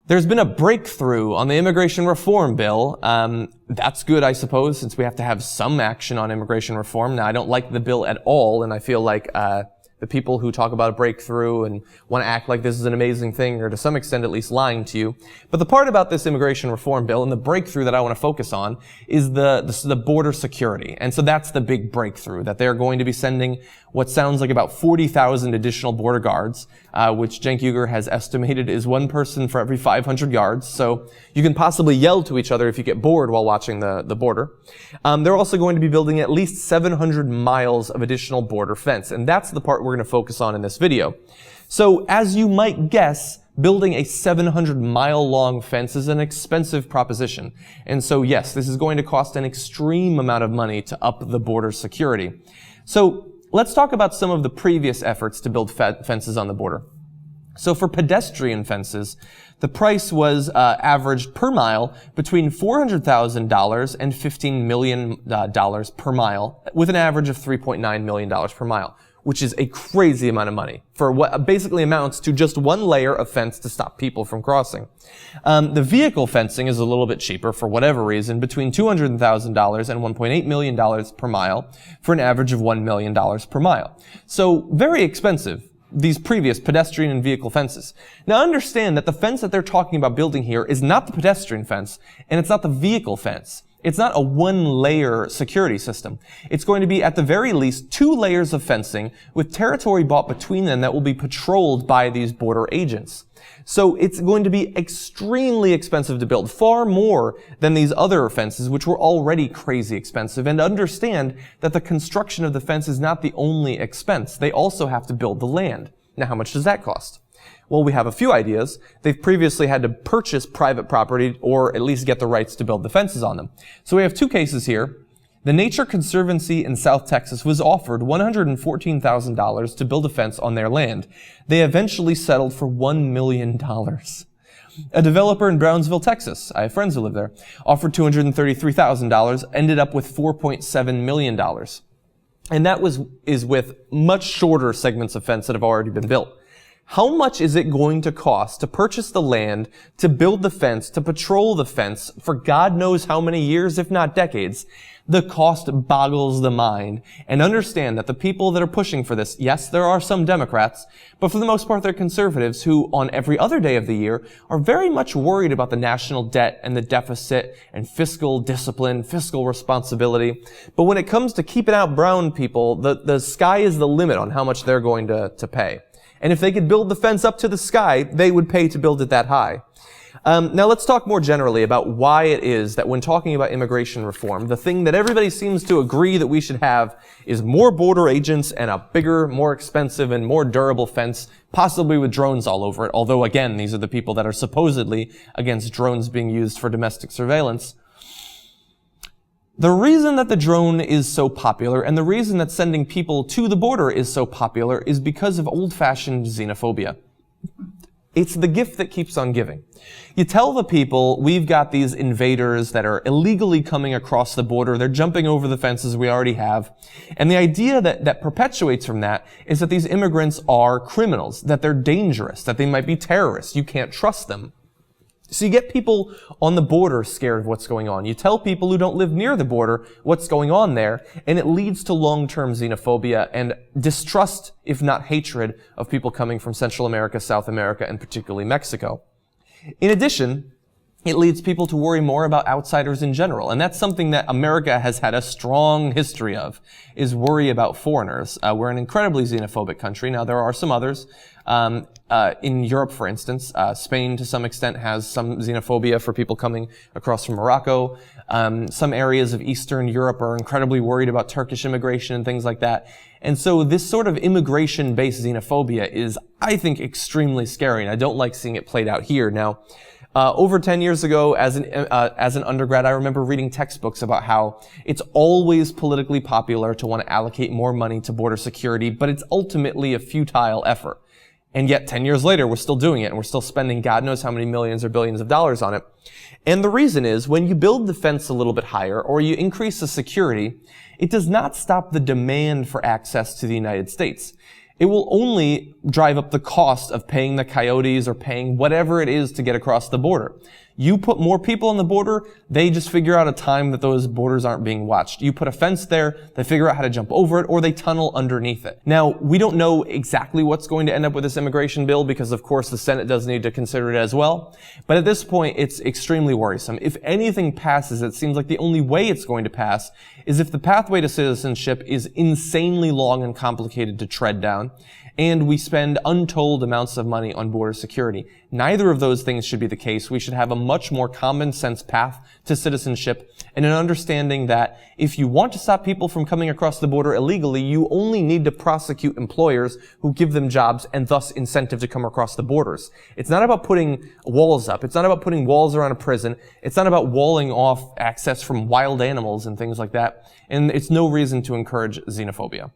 There's been a breakthrough on the immigration reform bill. That's good, I suppose, since we have to have some action on immigration reform. Now, I don't like the bill at all, and I feel like the people who talk about a breakthrough and want to act like this is an amazing thing are to some extent at least lying to you. But the part about this immigration reform bill and the breakthrough that I want to focus on is the border security. And so that's the big breakthrough, that they're going to be sending what sounds like about 40,000 additional border guards, which Cenk Uygur has estimated is one person for every 500 yards. So you can possibly yell to each other if you get bored while watching the border. They're also going to be building at least 700 miles of additional border fence. And that's the part we're going to focus on in this video. So as you might guess, building a 700-mile-long fence is an expensive proposition. And so yes, this is going to cost an extreme amount of money to up the border security. So let's talk about some of the previous efforts to build fences on the border. So for pedestrian fences, the price was averaged per mile between $400,000 and $15 million per mile, with an average of $3.9 million per mile, which is a crazy amount of money for what basically amounts to just one layer of fence to stop people from crossing. The vehicle fencing is a little bit cheaper for whatever reason, between $200,000 and $1.8 million per mile, for an average of $1 million per mile. So very expensive, these previous pedestrian and vehicle fences. Now understand that the fence that they're talking about building here is not the pedestrian fence, and it's not the vehicle fence. It's not a one-layer security system. It's going to be, at the very least, 2 layers of fencing with territory bought between them that will be patrolled by these border agents. So it's going to be extremely expensive to build, far more than these other fences, which were already crazy expensive. And understand that the construction of the fence is not the only expense. They also have to build the land. Now, how much does that cost? Well, we have a few ideas. They've previously had to purchase private property or at least get the rights to build the fences on them. So we have 2 cases here. The Nature Conservancy in South Texas was offered $114,000 to build a fence on their land. They eventually settled for $1 million. A developer in Brownsville, Texas, I have friends who live there, offered $233,000, ended up with $4.7 million. And that is with much shorter segments of fence that have already been built. How much is it going to cost to purchase the land, to build the fence, to patrol the fence for God knows how many years, if not decades? The cost boggles the mind. And understand that the people that are pushing for this, yes, there are some Democrats, but for the most part they're conservatives who, on every other day of the year, are very much worried about the national debt and the deficit and fiscal discipline, fiscal responsibility. But when it comes to keeping out brown people, the sky is the limit on how much they're going to pay. And if they could build the fence up to the sky, they would pay to build it that high. Now let's talk more generally about why it is that when talking about immigration reform, the thing that everybody seems to agree that we should have is more border agents and a bigger, more expensive, and more durable fence, possibly with drones all over it. Although again, these are the people that are supposedly against drones being used for domestic surveillance. The reason that the drone is so popular and the reason that sending people to the border is so popular is because of old-fashioned xenophobia. It's the gift that keeps on giving. You tell the people, we've got these invaders that are illegally coming across the border, they're jumping over the fences we already have, and the idea that perpetuates from that is that these immigrants are criminals, that they're dangerous, that they might be terrorists, you can't trust them. So you get people on the border scared of what's going on. You tell people who don't live near the border what's going on there, and it leads to long-term xenophobia and distrust, if not hatred, of people coming from Central America, South America, and particularly Mexico. In addition, it leads people to worry more about outsiders in general. And that's something that America has had a strong history of, is worry about foreigners. We're an incredibly xenophobic country. Now, there are some others. In Europe, for instance, Spain to some extent has some xenophobia for people coming across from Morocco. Some areas of Eastern Europe are incredibly worried about Turkish immigration and things like that. And so this sort of immigration-based xenophobia is, I think, extremely scary, and I don't like seeing it played out here. Now, over 10 years ago, as an undergrad, I remember reading textbooks about how it's always politically popular to want to allocate more money to border security, but it's ultimately a futile effort. And yet 10 years later, we're still doing it, and we're still spending God knows how many millions or billions of dollars on it. And the reason is, when you build the fence a little bit higher, or you increase the security, it does not stop the demand for access to the United States. it will only drive up the cost of paying the coyotes or paying whatever it is to get across the border. You put more people on the border, they just figure out a time that those borders aren't being watched. You put a fence there, they figure out how to jump over it, or they tunnel underneath it. Now, we don't know exactly what's going to end up with this immigration bill because, of course, the Senate does need to consider it as well. But at this point, it's extremely worrisome. If anything passes, it seems like the only way it's going to pass is if the pathway to citizenship is insanely long and complicated to tread down, and we spend untold amounts of money on border security. Neither of those things should be the case. We should have a much more common sense path to citizenship and an understanding that if you want to stop people from coming across the border illegally, you only need to prosecute employers who give them jobs and thus incentive to come across the borders. It's not about putting walls up. It's not about putting walls around a prison. It's not about walling off access from wild animals and things like that. And it's no reason to encourage xenophobia.